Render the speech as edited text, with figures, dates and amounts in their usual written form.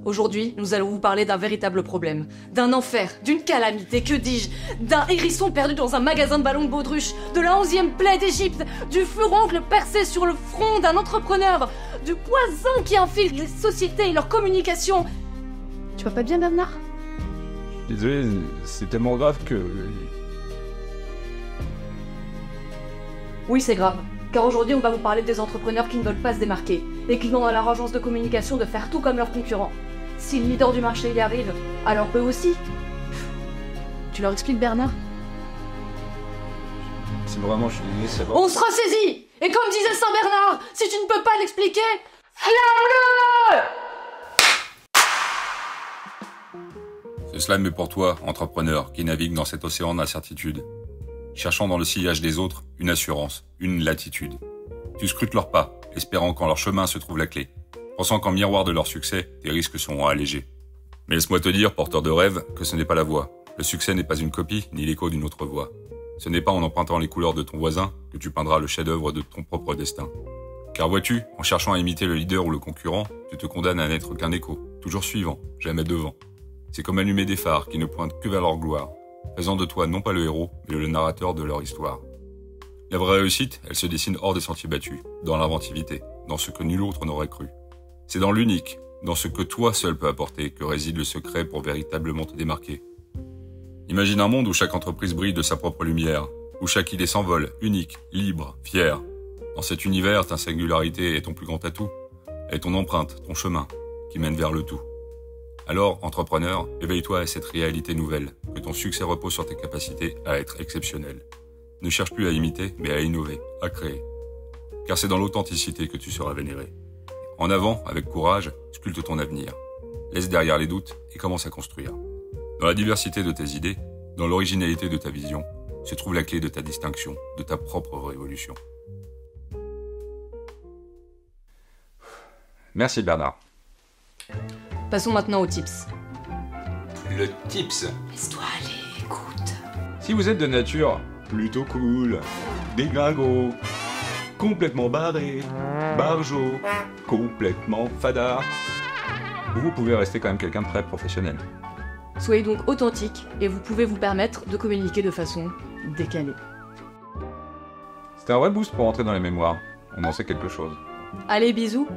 Aujourd'hui, nous allons vous parler d'un véritable problème, d'un enfer, d'une calamité, que dis-je, d'un hérisson perdu dans un magasin de ballons de baudruche, de la 11e plaie d'Égypte, du furoncle percé sur le front d'un entrepreneur, du poison qui infiltre les sociétés et leurs communications. Tu vas pas bien, Bernard? Désolé, c'est tellement grave que... Oui, c'est grave. Car aujourd'hui, on va vous parler des entrepreneurs qui ne veulent pas se démarquer et qui n'ont à leur agence de communication de faire tout comme leurs concurrents. Si le leader du marché y arrive, alors eux aussi. Tu leur expliques, Bernard? C'est vraiment, je suis désolé, c'est bon. On se ressaisit. Et comme disait Saint Bernard, si tu ne peux pas l'expliquer, flamme-le! Ce slam est pour toi, entrepreneur, qui navigue dans cet océan d'incertitude, cherchant dans le sillage des autres une assurance, une latitude. Tu scrutes leurs pas, espérant qu'en leur chemin se trouve la clé, pensant qu'en miroir de leur succès, tes risques seront allégés. Mais laisse-moi te dire, porteur de rêve, que ce n'est pas la voie. Le succès n'est pas une copie, ni l'écho d'une autre voie. Ce n'est pas en empruntant les couleurs de ton voisin que tu peindras le chef-d'œuvre de ton propre destin. Car vois-tu, en cherchant à imiter le leader ou le concurrent, tu te condamnes à n'être qu'un écho, toujours suivant, jamais devant. C'est comme allumer des phares qui ne pointent que vers leur gloire, faisant de toi non pas le héros, mais le narrateur de leur histoire. La vraie réussite, elle se dessine hors des sentiers battus, dans l'inventivité, dans ce que nul autre n'aurait cru. C'est dans l'unique, dans ce que toi seul peux apporter, que réside le secret pour véritablement te démarquer. Imagine un monde où chaque entreprise brille de sa propre lumière, où chaque idée s'envole, unique, libre, fière. Dans cet univers, ta singularité est ton plus grand atout, est ton empreinte, ton chemin, qui mène vers le tout. Alors, entrepreneur, éveille-toi à cette réalité nouvelle, que ton succès repose sur tes capacités à être exceptionnel. Ne cherche plus à imiter, mais à innover, à créer. Car c'est dans l'authenticité que tu seras vénéré. En avant, avec courage, sculpte ton avenir. Laisse derrière les doutes et commence à construire. Dans la diversité de tes idées, dans l'originalité de ta vision, se trouve la clé de ta distinction, de ta propre révolution. Merci Bernard. Passons maintenant aux tips. Le tips. Laisse-toi aller, écoute. Si vous êtes de nature plutôt cool, déglingo, complètement barré, barjot, complètement fadard, vous pouvez rester quand même quelqu'un de très professionnel. Soyez donc authentique et vous pouvez vous permettre de communiquer de façon décalée. C'était un vrai boost pour entrer dans les mémoires. On en sait quelque chose. Allez, bisous.